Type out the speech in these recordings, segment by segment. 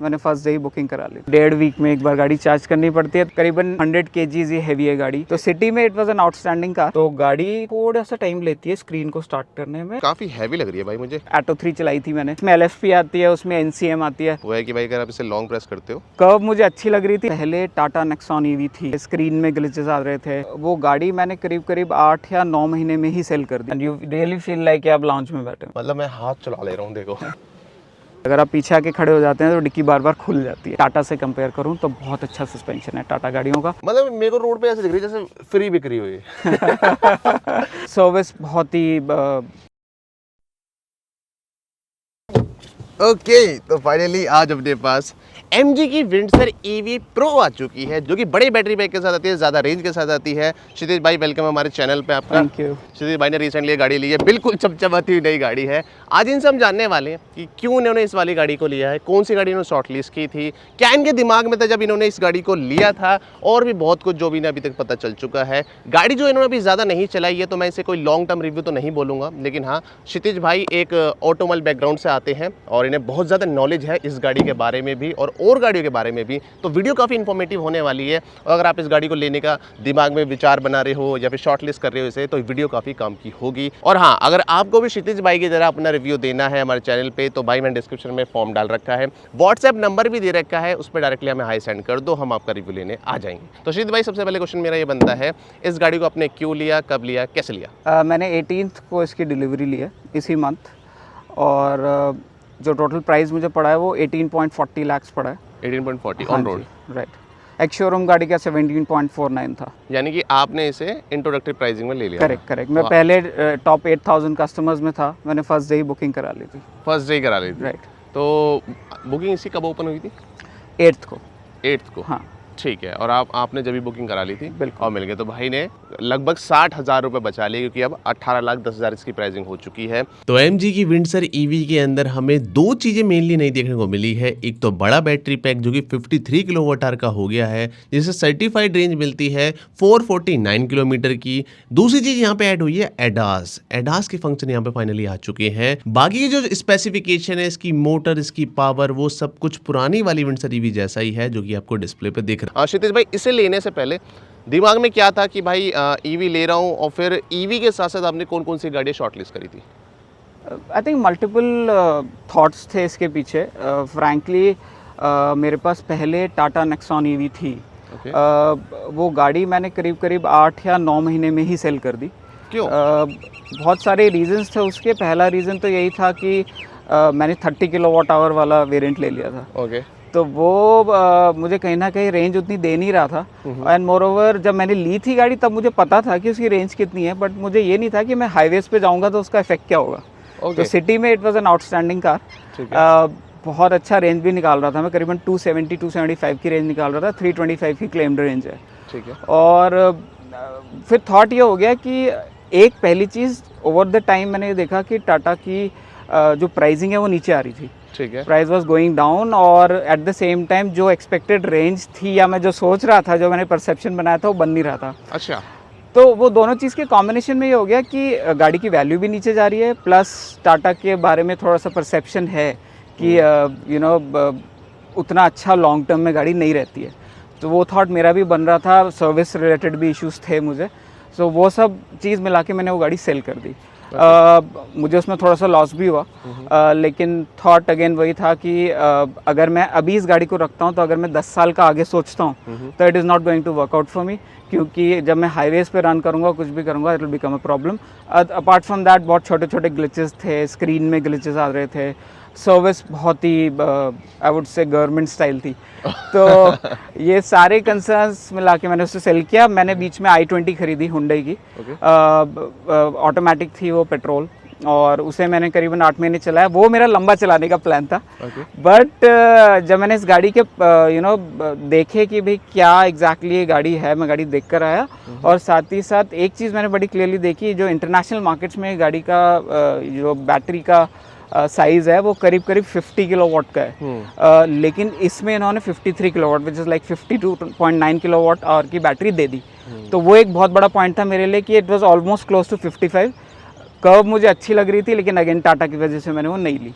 मैंने first day ही booking करा ली। 1.5 week में एक बार गाड़ी चार्ज करनी पड़ती है। करीबन 100 kgs ये हैवी है गाड़ी। तो सिटी में it was an outstanding car. तो गाड़ी थोड़ा सा टाइम लेती है स्क्रीन को स्टार्ट करने में। काफी हैवी लग रही है भाई मुझे। ऑटो 3 चलाई थी मैंने। इसमें LFP आती है, उसमें NCM आती है। वो है कि भाई अगर आप इसे लॉन्ग प्रेस करते हो। कर्व मुझे अच्छी लग रही थी। पहले टाटा नेक्सॉन EV थी, स्क्रीन में ग्लिचेस आ रहे थे। वो गाड़ी मैंने करीब 8 या 9 महीने में ही सेल कर दी। And you really feel like आप लॉन्च में बैठे। मतलब मैं हाथ चला ले रहा हूँ देखो। अगर आप पीछे आके खड़े हो जाते हैं तो डिक्की बार बार खुल जाती है। टाटा से कंपेयर करूं तो बहुत अच्छा सस्पेंशन है टाटा गाड़ियों का। मतलब मेरे को रोड पे ऐसे दिख रही है जैसे फ्री बिक्री हुई है। सर्विस बहुत ही ओके तो फाइनली आज अपने पास MG की विंडसर EV Pro आ चुकी है, जो कि बड़े बैटरी पैक के साथ आती है, ज़्यादा रेंज के साथ आती है। क्षितिज भाई वेलकम हमारे चैनल पे आपका। Thank you. क्षितिज भाई ने रिसेंटली गाड़ी ली है, बिल्कुल चमचमाती हुई नई गाड़ी है। आज इनसे हम जानने वाले हैं कि क्यों उन्होंने इस वाली गाड़ी को लिया है, कौन सी गाड़ी इन्होंने शॉर्ट लिस्ट की थी, क्या इनके दिमाग में था जब इन्होंने इस गाड़ी को लिया था, और भी बहुत कुछ जो भी इन्हें अभी तक पता चल चुका है। गाड़ी जो इन्होंने अभी ज़्यादा नहीं चलाई है तो मैं इसे कोई लॉन्ग टर्म रिव्यू तो नहीं बोलूँगा, लेकिन हाँ क्षितिज भाई एक ऑटोमोबाइल बैकग्राउंड से आते हैं और इन्हें बहुत ज़्यादा नॉलेज है इस गाड़ी के बारे में भी और गाड़ियों के बारे में भी। तो वीडियो काफ़ी इन्फॉर्मेटिव होने वाली है। और अगर आप इस गाड़ी को लेने का दिमाग में विचार बना रहे हो या फिर शॉर्ट लिस्ट कर रहे हो इसे, तो वीडियो काफ़ी काम की होगी। और हाँ, अगर आपको भी क्षितिज भाई की तरह अपना रिव्यू देना है हमारे चैनल पे, तो भाई मैंने डिस्क्रिप्शन में फॉर्म डाल रखा है, व्हाट्सएप नंबर भी दे रखा है, उस पर डायरेक्टली हमें हाई सेंड कर दो, हम आपका रिव्यू लेने आ जाएंगे। तो क्षितिज भाई सबसे पहले क्वेश्चन मेरा ये बनता है, इस गाड़ी को आपने क्यों लिया, कब लिया, कैसे लिया? मैंने 18th को इसकी डिलीवरी ली है इसी मंथ। और जो टोटल प्राइस मुझे पड़ा है वो 18.40 लाख पड़ा है। 18.40 ऑन रोड, राइट। एक शोरूम गाड़ी का 17.49 था। यानी कि आपने इसे इंट्रोडक्टरी प्राइसिंग में ले लिया? करेक्ट। मैं पहले टॉप 8000 कस्टमर्स में था। मैंने फर्स्ट डे ही बुकिंग करा ली थी। फर्स्ट डे करा ली थी, राइट। तो बुकिंग इसकी कब ओपन हुई थी? 8th को। 8th को, हाँ ठीक है। और आपने जब भी बुकिंग करा ली थी बिल्कुल और मिल गए, तो भाई ने लगभग 60,000 रुपये बचा लिए, क्योंकि अब 18,10,000 इसकी प्राइसिंग हो चुकी है। तो MG की विंडसर EV के अंदर हमें दो चीज़ें मेनली नहीं देखने को मिली है। एक तो बड़ा बैटरी पैक जो कि 53 किलोवाट आवर का हो गया है, जिससे सर्टिफाइड रेंज मिलती है 449 किलोमीटर की। दूसरी चीज़ यहाँ पे ऐड हुई है एडास के फंक्शन यहाँ पे फाइनली आ चुके हैं। बाकी की जो स्पेसिफिकेशन है, इसकी मोटर, इसकी पावर, वो सब कुछ पुरानी वाली विंडसर EV जैसा ही है, जो कि आपको डिस्प्ले पे दिख रहा है। क्षितिज भाई, इसे लेने से पहले दिमाग में क्या था कि भाई EV ले रहा हूँ, और फिर EV के साथ साथ आपने कौन कौन सी गाड़ियाँ शॉर्टलिस्ट करी थी? आई थिंक मल्टीपल थॉट्स थे इसके पीछे। फ्रैंकली मेरे पास पहले टाटा नेक्सॉन EV थी। वो गाड़ी मैंने करीब 8 या 9 महीने में ही सेल कर दी। क्यों? बहुत सारे रीजंस थे उसके। पहला रीज़न तो यही था कि मैंने 30 किलोवाट आवर वाला वेरिएंट ले लिया था। ओके। तो वो मुझे कहीं ना कहीं रेंज उतनी दे नहीं रहा था। एंड मोर ओवर जब मैंने ली थी गाड़ी तब मुझे पता था कि उसकी रेंज कितनी है, बट मुझे ये नहीं था कि मैं हाईवेज पे जाऊंगा तो उसका इफेक्ट क्या होगा। तो सिटी में it was an outstanding car. बहुत अच्छा रेंज भी निकाल रहा था मैं, करीबन 270-275 की रेंज निकाल रहा था। 325 की क्लेम्ड रेंज है। ठीक है। और फिर थॉट ये हो गया कि एक पहली चीज़, ओवर द टाइम मैंने देखा कि टाटा की जो प्राइसिंग है वो नीचे आ रही थी। ठीक है। प्राइस वाज गोइंग डाउन, और एट द सेम टाइम जो एक्सपेक्टेड रेंज थी या मैं जो सोच रहा था, जो मैंने परसेप्शन बनाया था, वो बन नहीं रहा था। अच्छा। तो वो दोनों चीज़ के कॉम्बिनेशन में ये हो गया कि गाड़ी की वैल्यू भी नीचे जा रही है, प्लस टाटा के बारे में थोड़ा सा परसेप्शन है कि उतना अच्छा लॉन्ग टर्म में गाड़ी नहीं रहती है। तो वो थॉट मेरा भी बन रहा था। सर्विस रिलेटेड भी इश्यूज थे मुझे। सो वो सब चीज़ मिला के मैंने वो गाड़ी सेल कर दी। मुझे उसमें थोड़ा सा लॉस भी हुआ, लेकिन थॉट अगेन वही था कि अगर मैं अभी इस गाड़ी को रखता हूँ तो अगर मैं 10 साल का आगे सोचता हूँ तो it is not going to work out for me, क्योंकि जब मैं हाईवेज पे रन करूँगा, कुछ भी करूँगा, it will become a problem. Apart from that बहुत छोटे छोटे ग्लिचेस थे, स्क्रीन में ग्लिचेस आ रहे थे, सर्विस बहुत ही I would say government style थी। तो ये सारे कंसर्न्स मिला के मैंने उसे सेल किया। मैंने बीच में i20 खरीदी हुंडई की। ऑटोमेटिक थी वो, पेट्रोल, और उसे मैंने करीबन 8 महीने चलाया। वो मेरा लंबा चलाने का प्लान था। बट जब मैंने इस गाड़ी के देखे कि भाई क्या एग्जैक्टली ये गाड़ी है, मैं गाड़ी देख कर आया। और साथ ही साथ एक चीज़ मैंने बड़ी क्लियरली देखी, जो इंटरनेशनल मार्केट्स में गाड़ी का जो बैटरी का साइज़ है वो करीब 50 किलोवाट का है। लेकिन इसमें इन्होंने 53 kilowatt, which is like 52.9 kilowatt hour की बैटरी दे दी। तो वो एक बहुत बड़ा पॉइंट था मेरे लिए कि it was almost close to 55। Curve मुझे अच्छी लग रही थी, लेकिन अगेन टाटा की वजह से मैंने वो नहीं ली।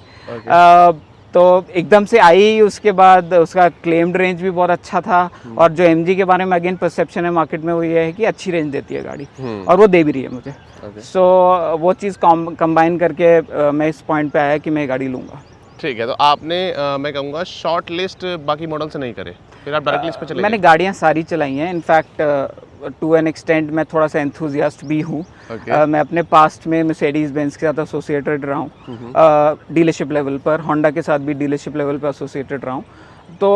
तो एकदम से आई, उसके बाद उसका क्लेम्ड रेंज भी बहुत अच्छा था। और जो MG के बारे में अगेन परसेप्शन है मार्केट में, वो ये है कि अच्छी रेंज देती है गाड़ी, और वो दे भी रही है मुझे। सो वो चीज़ कंबाइन करके मैं इस पॉइंट पे आया कि मैं गाड़ी लूँगा। ठीक है, तो आपने मैं कहूँगा शॉर्ट लिस्ट बाकी मॉडल से नहीं करे, फिर आप डायरेक्ट लिस्ट पे चले मैंने गए? गाड़ियाँ सारी चलाई हैं। इनफैक्ट टू एन एक्सटेंट मैं थोड़ा सा एंथुजियास्ट भी हूँ। मैं अपने पास्ट में मर्सिडीज बेंज के साथ एसोसिएटेड रहा हूँ, डीलरशिप लेवल पर। होंडा के साथ भी डीलरशिप लेवल पर एसोसिएटेड रहा हूँ। तो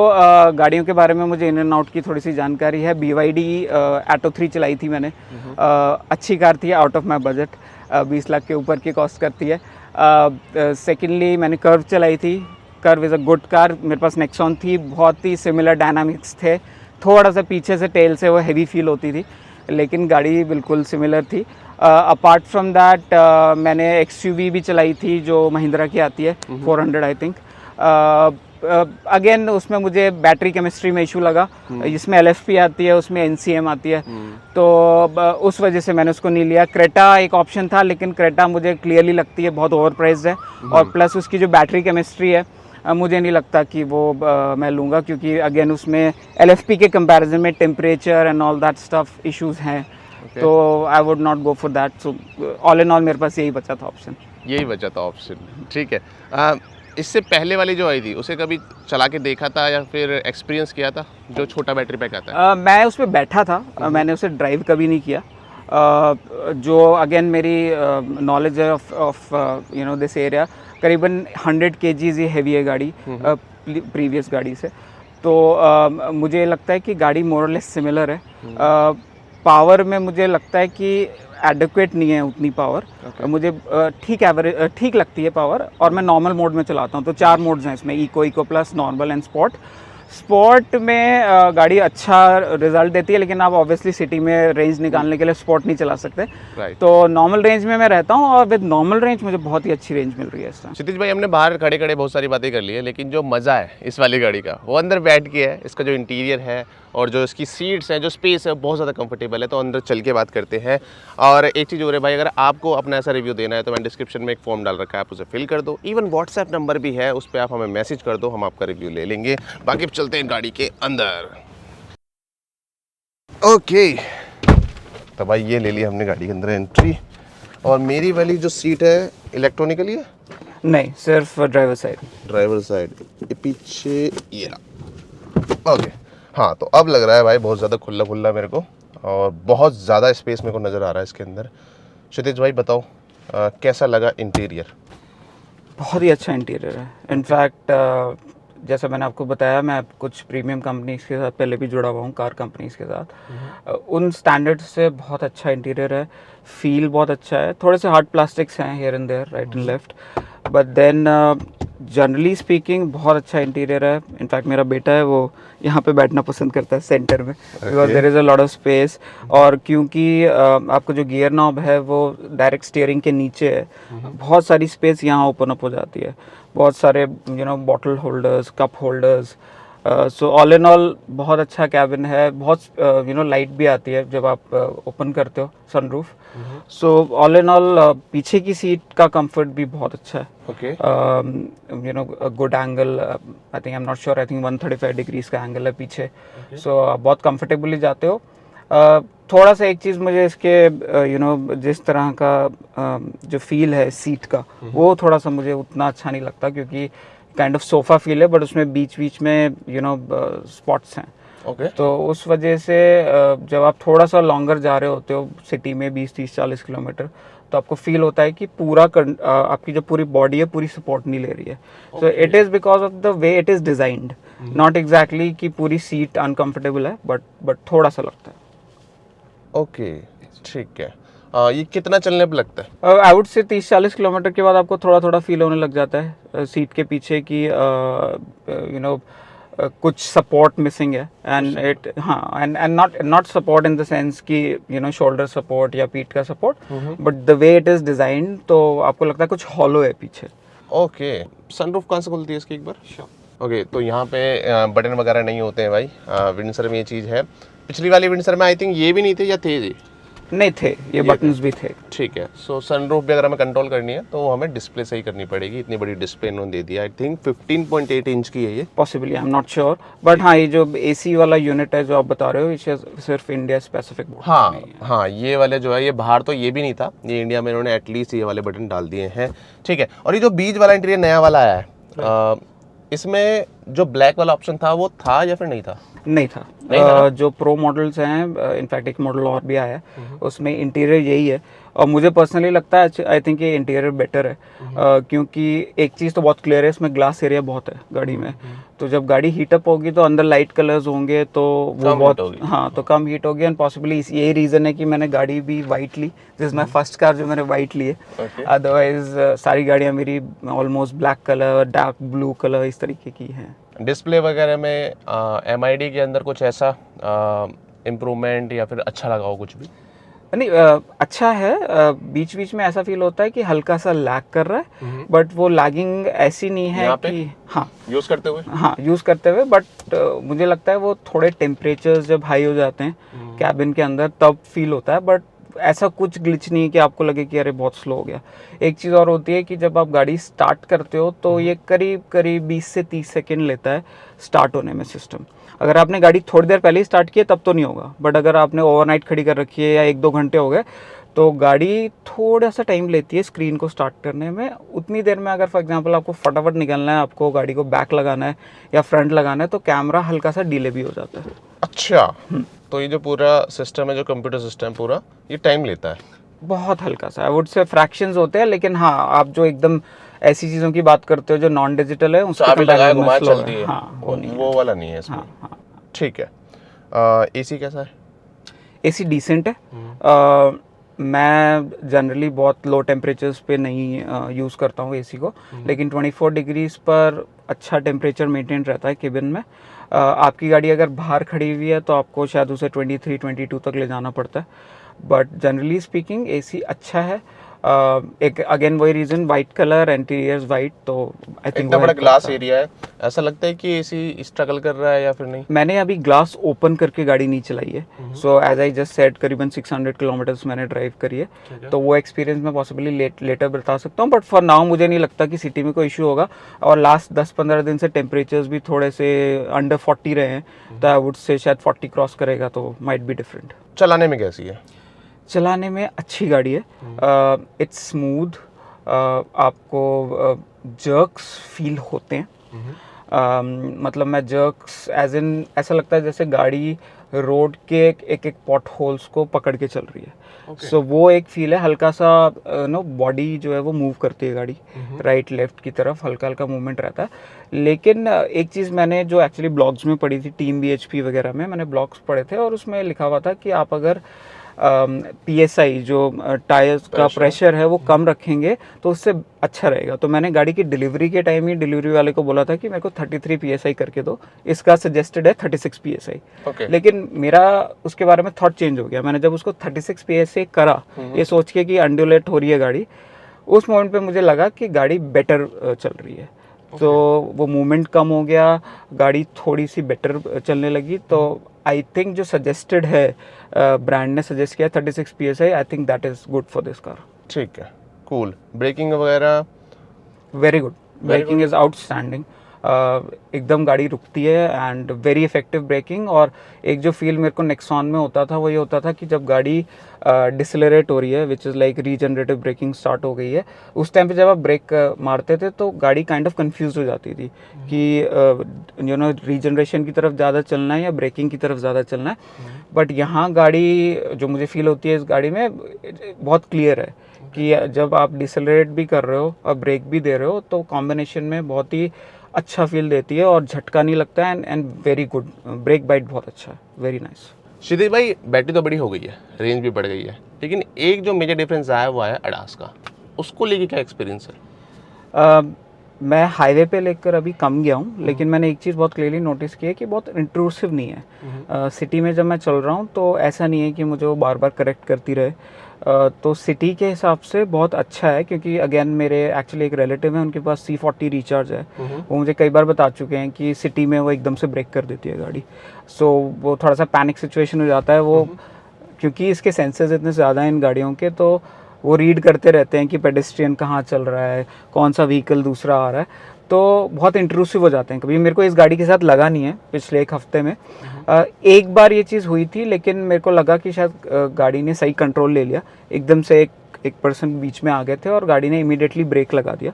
गाड़ियों के बारे में मुझे इन एंड आउट की थोड़ी सी जानकारी है। BYD Atto 3 चलाई थी मैंने। अच्छी कार थी, out of my budget, 20 lakh के ऊपर की कॉस्ट करती है। सेकेंडली मैंने कर्व चलाई थी। Curve is a good car. मेरे पास नेक्सॉन थी, बहुत ही सिमिलर डायनामिक्स थे। थोड़ा सा पीछे से टेल से वो हैवी फील होती थी, लेकिन गाड़ी बिल्कुल सिमिलर थी। अपार्ट फ्रॉम दैट मैंने XUV भी चलाई थी जो महिंद्रा की आती है, 400 आई थिंक। अगेन उसमें मुझे बैटरी केमिस्ट्री में इशू लगा। जिसमें LFP आती है उसमें NCM आती है, तो उस वजह से मैंने उसको नहीं लिया। क्रेटा एक ऑप्शन था, लेकिन क्रेटा मुझे क्लियरली लगती है बहुत ओवर प्राइस्ड है, और प्लस उसकी जो बैटरी केमिस्ट्री है मुझे नहीं लगता कि वो मैं लूँगा, क्योंकि अगेन उसमें LFP के कंपैरिजन में temperature and all that stuff issues हैं। तो I would not go for that. So all in all मेरे पास यही बचा था ऑप्शन। यही बचा था ऑप्शन, ठीक है। इससे पहले वाली जो आई थी उसे कभी चला के देखा था या फिर एक्सपीरियंस किया था, जो छोटा बैटरी पैक आता है? मैं उस पर बैठा था, मैंने उसे ड्राइव कभी नहीं किया। जो अगेन मेरी नॉलेज है ऑफ दिस एरिया, करीबन 100 kgs ही हैवी है गाड़ी प्रीवियस गाड़ी से। तो मुझे लगता है कि गाड़ी मोर और लेस सिमिलर है। पावर में मुझे लगता है कि एडिक्वेट नहीं है उतनी पावर। मुझे ठीक लगती है पावर, और मैं नॉर्मल मोड में चलाता हूँ। तो 4 मोड्स हैं इसमें, eco plus, normal and sport. Sport में गाड़ी अच्छा रिजल्ट देती है, लेकिन आप ऑब्वियसली सिटी में रेंज निकालने के लिए स्पोर्ट नहीं चला सकते। तो नॉर्मल रेंज में मैं रहता हूँ, और विद नॉर्मल रेंज मुझे बहुत ही अच्छी रेंज मिल रही है इस टाइम। क्षितिज भाई, हमने बाहर खड़े खड़े बहुत सारी बातें कर ली है, लेकिन जो मज़ा है इस वाली गाड़ी का वो अंदर बैठ के है। इसका जो इंटीरियर है और जो इसकी सीट्स हैं, जो स्पेस है, बहुत ज़्यादा कंफर्टेबल है। तो अंदर चल के बात करते हैं। और एक चीज़ और है भाई, अगर आपको अपना ऐसा रिव्यू देना है तो मैंने डिस्क्रिप्शन में एक फॉर्म डाल रखा है, आप उसे फिल कर दो। इवन व्हाट्सएप नंबर भी है, उस पर आप हमें मैसेज कर दो, हम आपका रिव्यू ले लेंगे। बाकी अब चलते हैं गाड़ी के अंदर। ओके, तो भाई ये ले लिया हमने गाड़ी के अंदर एंट्री। और मेरी वाली जो सीट है इलेक्ट्रॉनिकली है? नहीं, सिर्फ ड्राइवर साइड। ड्राइवर साइड, ये पीछे ये रहा। ओके, हाँ, तो अब लग रहा है भाई बहुत ज़्यादा खुला खुला मेरे को, और बहुत ज़्यादा स्पेस मेरे को नज़र आ रहा है इसके अंदर। क्षितिज भाई बताओ कैसा लगा इंटीरियर? बहुत ही अच्छा इंटीरियर है। इनफैक्ट जैसा मैंने आपको बताया, मैं कुछ प्रीमियम कंपनीज के साथ पहले भी जुड़ा हुआ हूँ, कार कंपनीज के साथ। उन स्टैंडर्ड से बहुत अच्छा इंटीरियर है। फील बहुत अच्छा है। थोड़े से हार्ड प्लास्टिक्स हैं here and there, right and left, but then generally speaking बहुत अच्छा इंटीरियर है। इनफैक्ट मेरा बेटा है, वो यहाँ पे बैठना पसंद करता है सेंटर में, because there is a lot of space. और क्योंकि आपको जो गियर नॉब है वो डायरेक्ट स्टीयरिंग के नीचे है, बहुत सारी स्पेस यहाँ ओपन अप हो जाती है। बहुत सारे bottle holders, cup holders. So all in all बहुत अच्छा कैबिन है। बहुत लाइट भी आती है जब आप ओपन करते हो sunroof. So all in all पीछे की सीट का कंफर्ट भी बहुत अच्छा है। Okay, good angle, I think, I am not sure, I think 135 degrees का एंगल है पीछे। सो आप बहुत कंफर्टेबली जाते हो। थोड़ा सा एक चीज़ मुझे इसके जिस तरह का जो फील है सीट का, वो थोड़ा सा मुझे उतना अच्छा नहीं लगता, क्योंकि काइंड ऑफ सोफ़ा फील है, बट उसमें बीच बीच में स्पॉट्स हैं। ओके, तो उस वजह से जब आप थोड़ा सा लॉन्गर जा रहे होते हो सिटी में 20, 30, 40 किलोमीटर, तो आपको फील होता है कि आपकी जो पूरी बॉडी है पूरी सपोर्ट नहीं ले रही है। So it is because of the way it is designed, not exactly कि पूरी सीट अनकंफर्टेबल है, बट थोड़ा सा लगता है। ओके, ठीक है। ये कितना चलने पे लगता है? आई वुड से 30-40 किलोमीटर के बाद आपको थोड़ा थोड़ा फील होने लग जाता है सीट के पीछे की कुछ सपोर्ट मिसिंग है। And it and not support in the sense कि शोल्डर सपोर्ट या पीठ का support, but the way it is designed, तो आपको लगता है कुछ हॉलो है पीछे। ओके, सनरूफ कहाँ से खुलती है इसकी एक बार? ओके, तो यहाँ पे बटन वगैरह नहीं होते हैं भाई। विंडसर में ये चीज़ है। पिछली वाली विंडसर में आई थिंक ये भी नहीं थे, या थे जी? नहीं थे, ये बटन्स भी थे। ठीक है। सो सनरूफ भी अगर हमें कंट्रोल करनी है तो वो हमें डिस्प्ले से ही करनी पड़ेगी। इतनी बड़ी डिस्प्ले इन्होंने दे दिया, आई थिंक 15.8 इंच की है ये। Possibly, I am not sure, but हाँ ये जो एसी वाला यूनिट है जो आप बता रहे हो, ये सिर्फ इंडिया स्पेसिफिक। हाँ हाँ, ये वाले जो है, ये बाहर तो ये भी नहीं था, ये इंडिया में इन्होंने एटलीस्ट ये वाले बटन डाल दिए हैं। ठीक है। और ये जो बीच वाला इंटीरियर नया वाला आया है, इसमें जो ब्लैक वाला ऑप्शन था वो था या फिर नहीं था? नहीं था। जो प्रो मॉडल्स हैं, इनफैक्ट एक मॉडल और भी आया है, उसमें इंटीरियर यही है। और मुझे पर्सनली लगता है, आई थिंक ये इंटीरियर बेटर है, क्योंकि एक चीज़ तो बहुत क्लियर है, इसमें ग्लास एरिया बहुत है गाड़ी में। तो जब गाड़ी हीटअप होगी तो अंदर लाइट कलर्स होंगे तो वो बहुत, हाँ, तो कम हीट होगी। एंड पॉसिबली यही रीज़न है कि मैंने गाड़ी भी वाइट ली, दिस माई फर्स्ट कार जो मैंने वाइट ली है। अदरवाइज सारी गाड़ियाँ मेरी almost black colour, dark blue colour इस तरीके की हैं। डिस्प्ले वगैरह में MID के अंदर कुछ ऐसा इम्प्रूवमेंट या फिर अच्छा लगा हो कुछ भी? नहीं, अच्छा है। बीच बीच में ऐसा फील होता है कि हल्का सा लैग कर रहा है, बट वो लैगिंग ऐसी नहीं है कि, हाँ, यूज़ करते हुए, हाँ, यूज़ करते हुए, बट मुझे लगता है वो थोड़े टेम्परेचर्स जब हाई हो जाते हैं कैबिन के अंदर तब फील होता है। बट ऐसा कुछ ग्लिच नहीं है कि आपको लगे कि अरे बहुत स्लो हो गया। एक चीज़ और होती है कि जब आप गाड़ी स्टार्ट करते हो तो ये करीब करीब 20 से 30 सेकेंड लेता है स्टार्ट होने में सिस्टम। अगर आपने गाड़ी थोड़ी देर पहले ही स्टार्ट की है तब तो नहीं होगा, बट अगर आपने ओवरनाइट खड़ी कर रखी है या 1-2 घंटे हो गए तो गाड़ी थोड़ा सा टाइम लेती है स्क्रीन को स्टार्ट करने में। उतनी देर में अगर फॉर एग्जांपल आपको फटाफट निकलना है, आपको गाड़ी को बैक लगाना है या फ्रंट लगाना है, तो कैमरा हल्का सा डिले भी हो जाता है। अच्छा, तो ये जो पूरा सिस्टम है, जो कंप्यूटर सिस्टम पूरा, ये टाइम लेता है? बहुत हल्का सा, आई वुड से फ्रैक्शंस होते हैं, लेकिन हाँ, आप जो एकदम ऐसी चीज़ों की बात करते हो जो नॉन डिजिटल है, उसके कंपैरिजन में स्लो है। हाँ, वो वाला नहीं है इसमें। हाँ, हाँ। ठीक है। AC कैसा है? AC डिसेंट है। मैं जनरली बहुत लो टेम्परेचर्स पे नहीं यूज़ करता हूँ AC को, लेकिन 24 डिग्रीज पर अच्छा टेम्परेचर मेंटेन रहता है केबिन में। आपकी गाड़ी अगर बाहर खड़ी हुई है तो आपको शायद उसे 23-22 तक ले जाना पड़ता है, बट जनरली स्पीकिंग AC अच्छा है। एक अगेन वही reason, white colour, interiors white, तो आई थिंक इतना बड़ा ग्लास एरिया है, ऐसा लगता है कि AC स्ट्रगल कर रहा है या फिर नहीं? मैंने अभी ग्लास ओपन करके गाड़ी नहीं चलाई है, so as I just said करीबन 600 किलोमीटर्स मैंने ड्राइव करी है, तो वो एक्सपीरियंस मैं पॉसिबली लेटर बता सकता हूँ, बट फॉर नाउ मुझे नहीं लगता कि सिटी में कोई इशू होगा। और लास्ट 10-15 दिन से टेम्परेचर्स भी थोड़े से अंडर 40 रहे हैं, तो आई वुड से शायद 40 क्रॉस करेगा तो माइट बी डिफरेंट। चलाने में कैसी है? चलाने में अच्छी गाड़ी है, इट्स स्मूथ, आपको जर्क्स फील होते हैं। मतलब मैं जर्क्स एज इन ऐसा लगता है जैसे गाड़ी रोड के एक पॉट होल्स को पकड़ के चल रही है। सो वो एक फील है, हल्का सा नो बॉडी जो है वो मूव करती है गाड़ी राइट लेफ्ट की तरफ, हल्का हल्का मूवमेंट रहता है। लेकिन एक चीज़ मैंने जो एक्चुअली ब्लॉग्स में पढ़ी थी, टीम BHP वगैरह में मैंने ब्लॉग्स पढ़े थे, और उसमें लिखा हुआ था कि आप अगर PSI जो टायर्स का प्रेशर है वो कम रखेंगे तो उससे अच्छा रहेगा। तो मैंने गाड़ी की डिलीवरी के टाइम ही डिलीवरी वाले को बोला था कि मेरे को 33 PSI करके दो, इसका सजेस्टेड है 36 PSI। लेकिन मेरा उसके बारे में थॉट चेंज हो गया। मैंने जब उसको 36 PSI करा, ये सोच के कि अंडुलेट हो रही है गाड़ी, उस मोमेंट पे मुझे लगा कि गाड़ी बेटर चल रही है। तो वो मूवमेंट कम हो गया, गाड़ी थोड़ी सी बेटर चलने लगी। तो आई थिंक जो सजेस्टेड है, ब्रांड ने सजेस्ट किया 36 PSI, I think that is good for this car. ठीक है, कूल। ब्रेकिंग वगैरह very good, braking is outstanding. एकदम गाड़ी रुकती है एंड वेरी इफेक्टिव ब्रेकिंग। और एक जो फील मेरे को नेक्सॉन में होता था वो ये होता था कि जब गाड़ी डिसलरेट हो रही है, which is like regenerative braking start हो गई है, उस टाइम पे जब आप ब्रेक मारते थे तो गाड़ी काइंड ऑफ कंफ्यूज हो जाती थी कि यू नो रीजनरेशन की तरफ ज़्यादा चलना है या ब्रेकिंग की तरफ ज़्यादा चलना है। बट यहाँ गाड़ी जो मुझे फील होती है इस गाड़ी में बहुत क्लियर है कि जब आप डिसलरेट भी कर रहे हो और ब्रेक भी दे रहे हो तो कॉम्बिनेशन में बहुत ही अच्छा फील देती है और झटका नहीं लगता है। And very good, brake bite बहुत अच्छा है, वेरी नाइस। श्रीदेव भाई, बैटरी तो बड़ी हो गई है, रेंज भी बढ़ गई है, लेकिन एक जो मेजर डिफरेंस आया वो आया ADAS का, उसको लेके क्या एक्सपीरियंस है? मैं हाईवे पे लेकर अभी कम गया हूँ, लेकिन मैंने एक चीज़ बहुत क्लियरली नोटिस की है कि बहुत इंट्रूसिव नहीं है। सिटी में जब मैं चल रहा हूँ तो ऐसा नहीं है कि मुझे वो बार बार करेक्ट करती रहे। तो सिटी के हिसाब से बहुत अच्छा है, क्योंकि अगेन मेरे एक्चुअली एक रिलेटिव है, उनके पास C40 रिचार्ज है। वो मुझे कई बार बता चुके हैं कि सिटी में वो एकदम से ब्रेक कर देती है गाड़ी। सो वो थोड़ा सा पैनिक सिचुएशन हो जाता है। वो क्योंकि इसके सेंसर्स इतने ज़्यादा हैं इन गाड़ियों के, तो वो रीड करते रहते हैं कि पेडेस्ट्रियन कहाँ चल रहा है, कौन सा व्हीकल दूसरा आ रहा है, तो बहुत इंट्रूसिव हो जाते हैं। कभी मेरे को इस गाड़ी के साथ लगा नहीं है पिछले 1 हफ्ते में। एक बार ये चीज़ हुई थी, लेकिन मेरे को लगा कि शायद गाड़ी ने सही कंट्रोल ले लिया। एकदम से एक पर्सन बीच में आ गए थे और गाड़ी ने इमीडिएटली ब्रेक लगा दिया,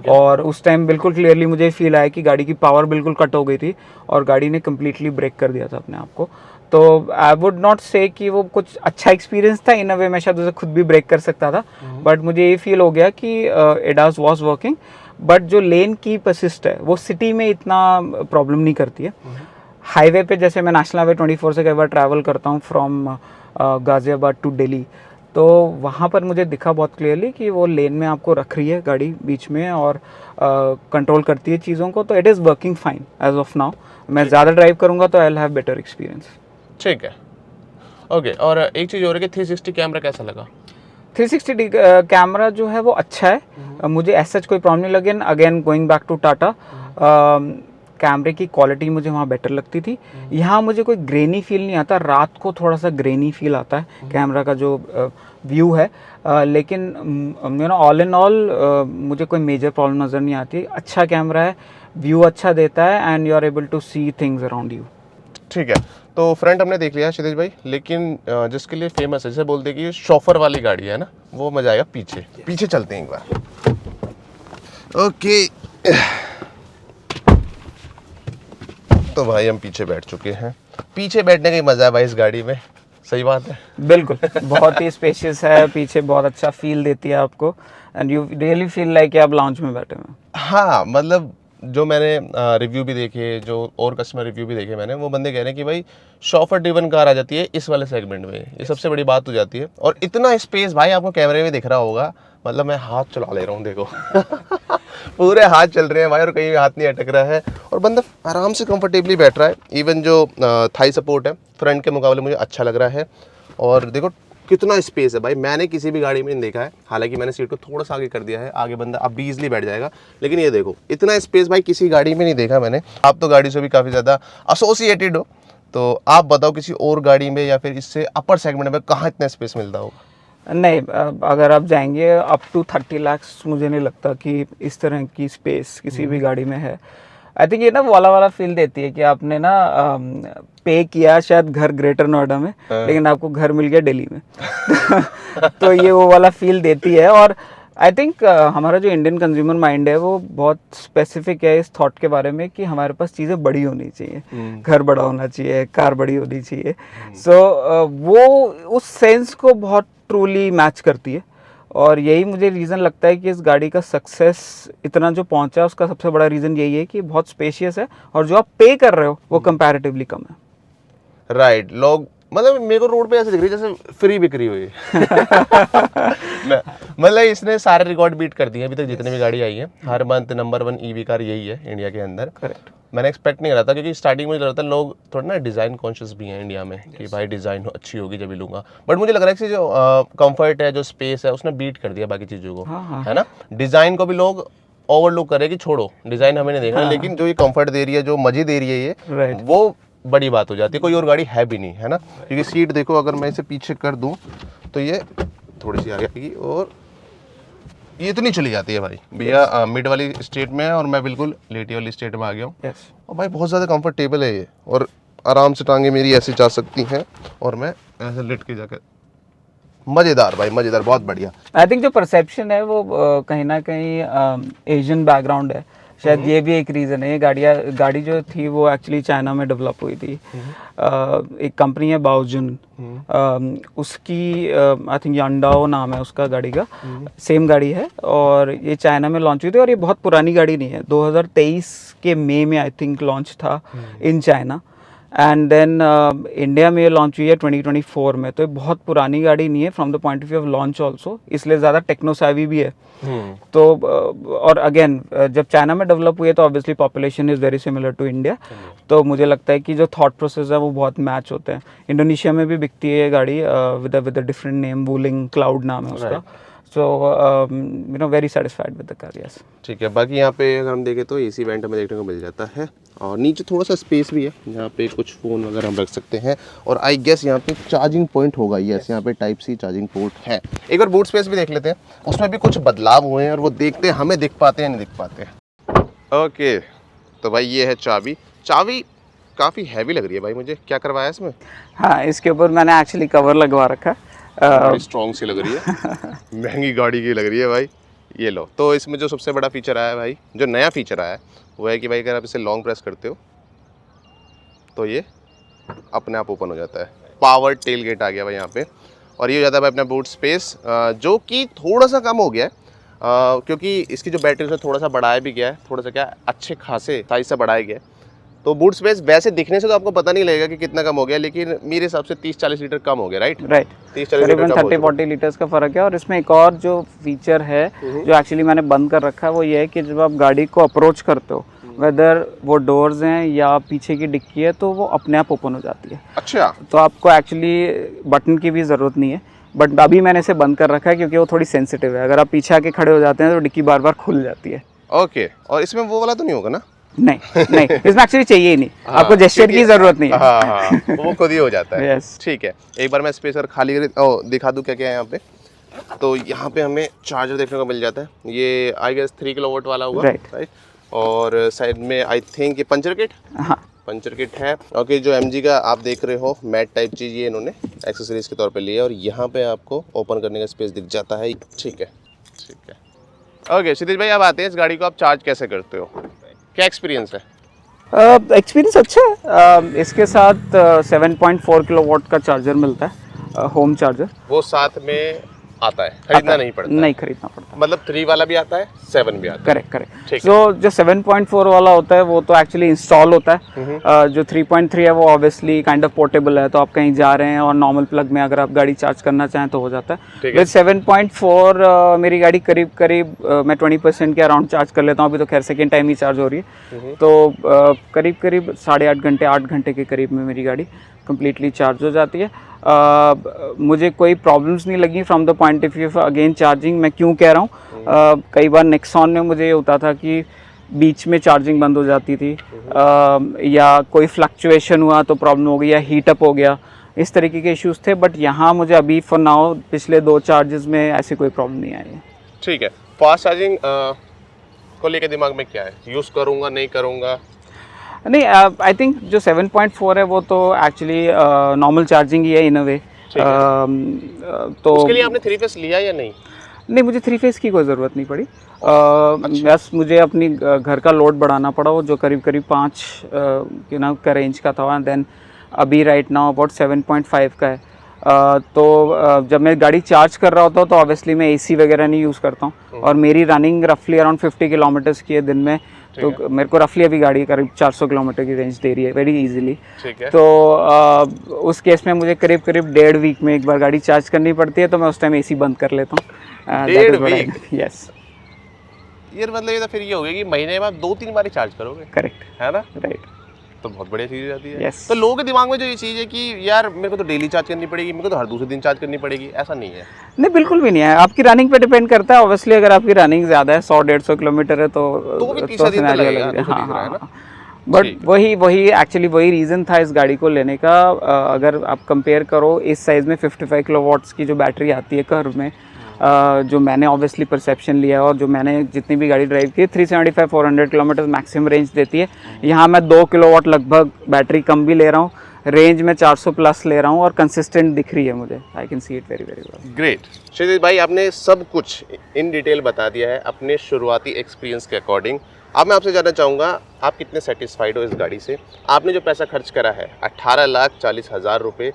और उस टाइम बिल्कुल क्लियरली मुझे फील आया कि गाड़ी की पावर बिल्कुल कट हो गई थी और गाड़ी ने कम्प्लीटली ब्रेक कर दिया था अपने आप को। तो आई वुड नॉट से कि वो कुछ अच्छा एक्सपीरियंस था इन अ वे, मैं शायद उसे खुद भी ब्रेक कर सकता था, बट मुझे ये फील हो गया कि एडास वॉज वर्किंग। बट जो लेन कीप असिस्ट है वो सिटी में इतना प्रॉब्लम नहीं करती है। हाईवे पे जैसे मैं नेशनल हाईवे 24 से कई बार ट्रैवल करता हूँ फ्रॉम गाज़ियाबाद टू दिल्ली, तो वहाँ पर मुझे दिखा बहुत क्लियरली कि वो लेन में आपको रख रही है गाड़ी बीच में और कंट्रोल करती है चीज़ों को, तो it is working fine as of now. मैं ज़्यादा ड्राइव करूँगा तो I will have better experience. ठीक है, ओके। और एक चीज़ और है कि 360 कैमरा कैसा लगा? 360 कैमरा जो है वो अच्छा है, मुझे ऐसा कोई प्रॉब्लम नहीं लगे। Again going back to Tata, कैमरे की क्वालिटी मुझे वहाँ बेटर लगती थी। यहाँ मुझे कोई ग्रेनी फील नहीं आता, रात को थोड़ा सा ग्रेनी फील आता है कैमरा का जो व्यू है, लेकिन you know all in all मुझे कोई मेजर प्रॉब्लम नज़र नहीं आती। अच्छा कैमरा है, व्यू अच्छा देता है, and you are able to see things around you. ठीक है, तो फ्रंट हमने देख लिया क्षितिज भाई, लेकिन जिसके लिए फेमस है, जैसे बोलते हैं कि शॉफर वाली गाड़ी है ना, वो मजा आएगा पीछे। पीछे चलते हैं एक बार। ओके, तो भाई हम पीछे बैठ चुके हैं। पीछे बैठने का ही मजा है भाई इस गाड़ी में, सही बात है। बिल्कुल, बहुत ही स्पेशियस है, पीछे बहुत अच्छा फील देती है आपको, and you really feel like आप लाउंज में बैठे हुए। हाँ, मतलब जो मैंने रिव्यू भी देखे, जो और कस्टमर रिव्यू भी देखे मैंने, वो बंदे कह रहे हैं कि भाई शॉफर ड्रिवन कार आ जाती है इस वाले सेगमेंट में, ये सबसे बड़ी बात हो जाती है। और इतना स्पेस भाई आपको कैमरे में दिख रहा होगा, मतलब मैं हाथ चला ले रहा हूँ देखो पूरे हाथ चल रहे हैं भाई, और कहीं हाथ नहीं अटक रहा है, और बंदा आराम से कंफर्टेबली बैठ रहा है। इवन जो थाई सपोर्ट है फ्रंट के मुकाबले मुझे अच्छा लग रहा है। और देखो कितना स्पेस है भाई, मैंने किसी भी गाड़ी में नहीं देखा है। हालांकि मैंने सीट को थोड़ा सा आगे कर दिया है, आगे बंदा अब भी ईजिली बैठ जाएगा, लेकिन ये देखो इतना स्पेस भाई किसी गाड़ी में नहीं देखा मैंने। आप तो गाड़ी से भी काफ़ी ज़्यादा एसोसिएटेड हो, तो आप बताओ किसी और गाड़ी में या फिर इससे अपर सेगमेंट में कहाँ इतना स्पेस मिलता होगा? नहीं, अगर आप जाएंगे अप टू 30 लाख, मुझे नहीं लगता कि इस तरह की स्पेस किसी भी गाड़ी में है। आई थिंक ये ना वो वाला फील देती है कि आपने ना पे किया शायद घर ग्रेटर नोएडा में, लेकिन आपको घर मिल गया दिल्ली में तो ये वो वाला फील देती है। और आई थिंक हमारा जो इंडियन कंज्यूमर माइंड है वो बहुत स्पेसिफिक है इस थॉट के बारे में कि हमारे पास चीज़ें बड़ी होनी चाहिए, घर बड़ा होना चाहिए, कार बड़ी होनी चाहिए। सो वो उस सेंस को बहुत ट्रूली मैच करती है, और यही मुझे रीज़न लगता है कि इस गाड़ी का सक्सेस इतना जो पहुंचा उसका सबसे बड़ा रीज़न यही है कि बहुत स्पेशियस है, और जो आप पे कर रहे हो वो कंपैरेटिवली कम है। राइट, लोग मतलब मेरे को रोड पे ऐसे दिख रही है जैसे फ्री बिक्री हुई मतलब इसने सारे रिकॉर्ड बीट कर दिए अभी तक जितने भी गाड़ी आई है। हर मंथ नंबर 1 ईवी कार यही है इंडिया के अंदर। करेक्ट। मैंने एक्सपेक्ट नहीं करा था, क्योंकि स्टार्टिंग में मुझे लगता है लोग थोड़ा ना डिज़ाइन कॉन्शियस भी हैं इंडिया में कि भाई डिज़ाइन अच्छी होगी जब भी लूँगा, बट मुझे लग रहा है कि जो कंफर्ट है, जो स्पेस है, उसने बीट कर दिया बाकी चीज़ों को। है ना, डिज़ाइन को भी लोग ओवरलुक करे कि छोड़ो डिज़ाइन हमें नहीं देखना, लेकिन जो ये कंफर्ट दे रही है, जो मजे दे रही है ये, वो बड़ी बात हो जाती है। कोई और गाड़ी है भी नहीं, है ना, क्योंकि सीट देखो अगर मैं इसे पीछे कर दूं तो ये थोड़ी सी आगे आएगी और ये इतनी चली जाती है भाई। भैया मिड वाली स्टेट में है और मैं बिल्कुल लेटी वाली स्टेट में आ गया हूँ। और भाई बहुत ज़्यादा कंफर्टेबल है ये, और आराम से टांगे मेरी ऐसे जा सकती हैं और मैं ऐसे लेट के जाकर, मज़ेदार भाई, मज़ेदार, बहुत बढ़िया। आई थिंक जो परसेप्शन है वो कहीं ना कहीं एशियन बैकग्राउंड है, शायद ये भी एक रीज़न है। गाड़ी जो थी वो एक्चुअली चाइना में डेवलप हुई थी। एक कंपनी है बाओजुन, उसकी आई थिंक यांडाओ नाम है उसका गाड़ी का, सेम गाड़ी है, और ये चाइना में लॉन्च हुई थी। और ये बहुत पुरानी गाड़ी नहीं है, 2023 के मई में आई थिंक लॉन्च था in China, and then India में ये लॉन्च हुई है 2024 में। तो ये बहुत पुरानी गाड़ी नहीं है from the point of view of launch also, इसलिए ज़्यादा टेक्नोसैवी भी है। तो और अगेन जब चाइना में डेवलप हुई है तो obviously population is very similar to India, तो मुझे लगता है कि जो थॉट प्रोसेस है वो बहुत मैच होते हैं। इंडोनेशिया में भी बिकती है ये गाड़ी with a different name, Wuling Cloud नाम है उसका। So very satisfied with the car, yes. ठीक है, बाकी यहाँ पे अगर हम देखें तो एसी वेंट हमें देखने को मिल जाता है और नीचे थोड़ा सा स्पेस भी है जहाँ पे कुछ फ़ोन वगैरह हम रख सकते हैं और आई गेस यहाँ पे चार्जिंग पॉइंट होगा। यस, यहाँ पे टाइप सी चार्जिंग पोर्ट है। एक बार बूट स्पेस भी देख लेते हैं, उसमें भी कुछ बदलाव हुए हैं और वो देखते हैं हमें दिख पाते हैं नहीं दिख पाते हैं। ओके, तो भाई ये है चाबी। चाबी काफ़ी हैवी लग रही है भाई मुझे, क्या करवाया है इसमें? हाँ, इसके ऊपर मैंने एक्चुअली कवर लगवा रखा है। बड़ी स्ट्रॉन्ग सी लग रही है, महंगी गाड़ी की लग रही है भाई। ये लो, तो इसमें जो सबसे बड़ा फीचर आया है भाई, जो नया फीचर आया है वो है कि भाई अगर आप इसे लॉन्ग प्रेस करते हो तो ये अपने आप ओपन हो जाता है। पावर टेल गेट आ गया भाई यहाँ पे और ये हो जाता है भाई अपना बूट स्पेस, जो कि थोड़ा सा कम हो गया है क्योंकि इसकी जो बैटरी है थोड़ा सा बढ़ाया भी गया है, थोड़ा सा क्या अच्छे खासे साइज से बढ़ाया गया है। तो बूट स्पेस वैसे दिखने से तो आपको पता नहीं लगेगा कि कितना कम हो गया, लेकिन मेरे हिसाब से 30-40 लीटर कम हो गया, राइट? 30-40 करीबन 30-40 लीटर्स का फ़र्क है। और इसमें एक और जो फीचर है जो एक्चुअली मैंने बंद कर रखा है वो ये है कि जब आप गाड़ी को अप्रोच करते हो, वेदर वो डोर्स हैं या पीछे की डिक्की है, तो वो अपने आप ओपन हो जाती है। अच्छा, तो आपको एक्चुअली बटन की भी ज़रूरत नहीं है, बट अभी मैंने इसे बंद कर रखा है क्योंकि वो थोड़ी सेंसिटिव है। अगर आप पीछे आके खड़े हो जाते हैं तो डिक्की बार बार खुल जाती है। ओके, और इसमें वो वाला तो नहीं होगा ना? नहीं नहीं, इसमें एक्चुअली चाहिए ही नहीं। आपको जेस्चर की जरूरत नहीं है। हाँ, वो खुद ही हो जाता है। यस, ठीक है, एक बार मैं स्पेस और खाली दिखा दूं क्या क्या है यहाँ पे। तो यहाँ पे हमें चार्जर देखने को मिल जाता है, ये आई गेस 3 किलोवाट वाला होगा, राइट? और साइड में आई थिंक ये पंचर किट, हाँ पंचर किट है। ओके, जो MG का आप देख रहे हो मैट टाइप चीज़, ये इन्होंने एक्सेसरीज के तौर पे ली है और यहाँ पे आपको ओपन करने का स्पेस दिख जाता है। ठीक है, ठीक है। ओके क्षितिज भाई, अब आते हैं इस गाड़ी को आप चार्ज कैसे करते हो, क्या एक्सपीरियंस है? एक्सपीरियंस अच्छा है। इसके साथ 7.4 किलोवाट का चार्जर मिलता है, होम चार्जर। वो साथ में आता है, खरीदना नहीं पड़ता? नहीं खरीदना पड़ता। मतलब 3 वाला भी आता है, 7 भी आता है? Correct correct. तो जो 7.4 वाला होता है वो तो एक्चुअली इंस्टॉल होता है। जो 3.3 है वो ऑब्वियसली काइंड ऑफ पोर्टेबल है, तो आप कहीं जा रहे हैं और नॉर्मल प्लग में अगर आप गाड़ी चार्ज करना चाहें तो हो जाता है। विद 7.4 मेरी गाड़ी करीब करीब मैं 20% के अराउंड चार्ज कर लेता हूँ। अभी तो खैर सेकेंड टाइम ही चार्ज हो रही है, तो करीब करीब 8.5 घंटे 8 घंटे के करीब में मेरी गाड़ी कम्प्लीटली चार्ज हो जाती है। मुझे कोई प्रॉब्लम्स नहीं लगी from the point of view again charging. मैं क्यों कह रहा हूँ, कई बार नेक्सॉन में मुझे ये होता था कि बीच में चार्जिंग बंद हो जाती थी, या कोई फ्लक्चुएशन हुआ तो प्रॉब्लम हो गई, या हीट अप हो गया, इस तरीके के इश्यूज थे। बट यहाँ मुझे अभी फॉर नाउ पिछले 2 चार्जेस में ऐसी कोई प्रॉब्लम नहीं आई है। ठीक है, फास्ट चार्जिंग को लेकर दिमाग में क्या है, यूज़ करूँगा नहीं करूँगा? नहीं, आई थिंक जो 7.4 है वो तो एक्चुअली नॉर्मल चार्जिंग ही है इन अ वे। तो उसके लिए आपने 3 फेस लिया या नहीं? नहीं, मुझे 3 फेस की कोई ज़रूरत नहीं पड़ी। बस मुझे अपनी घर का लोड बढ़ाना पड़ा, वो जो करीब करीब 5 का रेंज का था, देन अभी राइट नाउ अबाउट 7.5 का है। तो जब मैं गाड़ी चार्ज कर रहा होता हूँ तो ऑब्वियसली मैं AC वगैरह नहीं यूज़ करता हूँ, और मेरी रनिंग रफली अराउंड 50 किलोमीटर्स की है दिन में। तो मेरे को रफली अभी गाड़ी करीब 400 किलोमीटर की रेंज दे रही है वेरी इजीली। तो उस केस में मुझे करीब करीब 1.5 वीक में एक बार गाड़ी चार्ज करनी पड़ती है, तो मैं उस टाइम AC बंद कर लेता हूँ। 1.5 वीक? यस। ये मतलब ये तो फिर ये हो गया कि महीने में आप 2-3 बार चार्ज करोगे? करेक्ट है ना? राइट। तो बहुत बढ़िया चीज़ हो जाती है। yes. तो लोगों के दिमाग में जो ये चीज़ है कि यार मेरे को तो डेली चार्ज करनी पड़ेगी, मेरे को तो हर दूसरे दिन चार्ज करनी पड़ेगी, ऐसा नहीं है। नहीं, बिल्कुल भी नहीं है। आपकी रनिंग पे डिपेंड करता है। ऑब्वियसली अगर आपकी रनिंग ज़्यादा है, 100-150 किलोमीटर है, तो सिनेरियो लगेगा। हाँ, बट वही एक्चुअली वही रीज़न था इस गाड़ी को लेने का। अगर आप कंपेयर करो इस साइज़ में 55 किलोवाट्स की जो बैटरी आती है कर्व में, जो मैंने ऑब्वियसली परसेप्शन लिया और जो मैंने जितनी भी गाड़ी ड्राइव की, 375-400 किलोमीटर मैक्सिमम रेंज देती है। यहाँ मैं 2 किलोवाट लगभग बैटरी कम भी ले रहा हूँ, रेंज में 400 प्लस ले रहा हूँ, और कंसिस्टेंट दिख रही है मुझे। I can see it very very well. Great Kshitij भाई, आपने सब कुछ इन डिटेल बता दिया है अपने शुरुआती एक्सपीरियंस के अकॉर्डिंग। अब मैं आपसे जानना चाहूँगा, आप कितने सेटिस्फाइड हो इस गाड़ी से? आपने जो पैसा खर्च करा है 18,40,000 रुपये,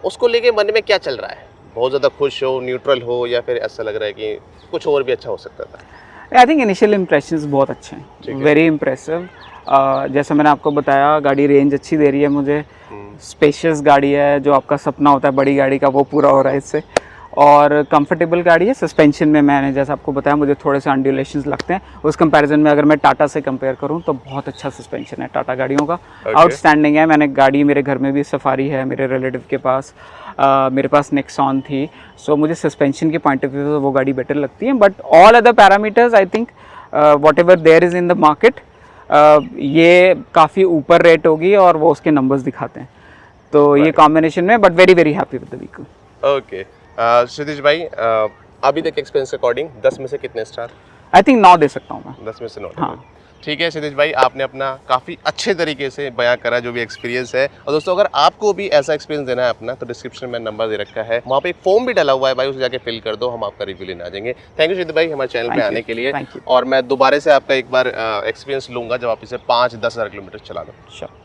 उसको लेके मन में क्या चल रहा है? बहुत ज़्यादा खुश हो, न्यूट्रल हो, या फिर ऐसा लग रहा है कि कुछ और भी अच्छा हो सकता था? आई थिंक इनिशियल इंप्रेशंस बहुत अच्छे हैं, वेरी इम्प्रेसिव। जैसे मैंने आपको बताया, गाड़ी रेंज अच्छी दे रही है मुझे, स्पेशियस गाड़ी है, जो आपका सपना होता है बड़ी गाड़ी का वो पूरा हो रहा है इससे। और कंफर्टेबल गाड़ी है। सस्पेंशन में मैंने जैसा आपको बताया मुझे थोड़े से अंडुलेशंस लगते हैं, उस कंपैरिजन में अगर मैं टाटा से कंपेयर करूं तो बहुत अच्छा सस्पेंशन है टाटा गाड़ियों का, आउटस्टैंडिंग है। मैंने गाड़ी, मेरे घर में भी सफारी है मेरे रिलेटिव के पास, मेरे पास नेक्सॉन थी, सो मुझे सस्पेंशन के पॉइंट ऑफ व्यू से वो गाड़ी बेटर लगती है। But all other parameters I think whatever there is in the market, ये काफ़ी ऊपर रेट होगी और वो उसके नंबर्स दिखाते हैं, तो ये कॉम्बिनेशन में, but very very happy with the vehicle. Okay Kshitij भाई, अभी तक एक्सपीरियंस के अकॉर्डिंग 10 में से कितने स्टार? आई थिंक 9 दे सकता हूँ मैं। 10 में से 9। हाँ। ठीक है क्षितिज भाई, आपने अपना काफ़ी अच्छे तरीके से बयां करा जो भी एक्सपीरियंस है। और दोस्तों अगर आपको भी ऐसा एक्सपीरियंस देना है अपना, तो डिस्क्रिप्शन में नंबर दे रखा है, वहाँ पे एक फॉर्म भी डाला हुआ है भाई, उसे जाके फिल कर दो, हम आपका रिव्यू लेने आ जाएंगे। थैंक यू क्षितिज भाई हमारे चैनल पे आने के लिए, और मैं दोबारा से आपका एक बार एक्सपीरियंस लूँगा जब आप इसे 5-10 हज़ार किलोमीटर चला दो। श्योर।